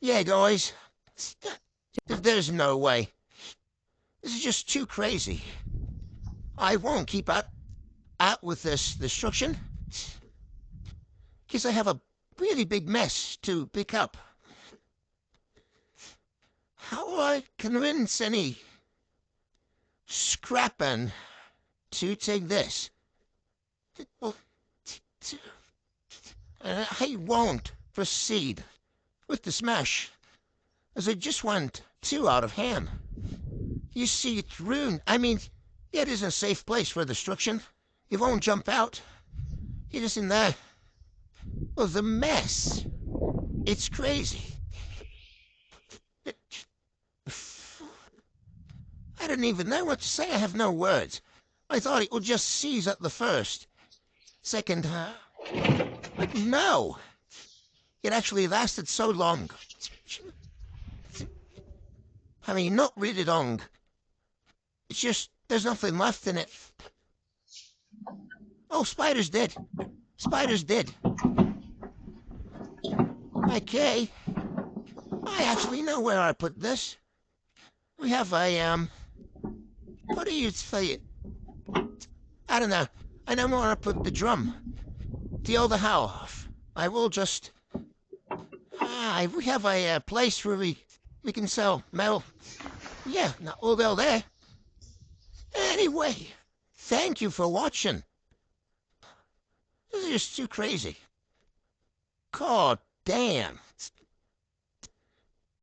Yeah, guys. There's no way. This is just too crazy. I won't keep out with this destruction, because I have a really big mess to pick up. How will I convince any scrappin' to take this? Well, I won't proceed with the smash, as it just went too out of hand. You see, it's ruined. I mean, yeah, it is a safe place for destruction. You won't jump out. You're just in there. Well, the mess. It's crazy. I don't even know what to say. I have no words. I thought it would just seize at the first. Second, but no. It actually lasted so long. I mean, not really long. It's just, there's nothing left in it. Oh, Spider's dead. Spider's dead. Okay. I actually know where I put this. We have a, what do you say? I don't know. I know where I put the drum. The other half. I will just... we have a place where we can sell metal. Yeah, not all there. Anyway, thank you for watching. This is just too crazy. God damn.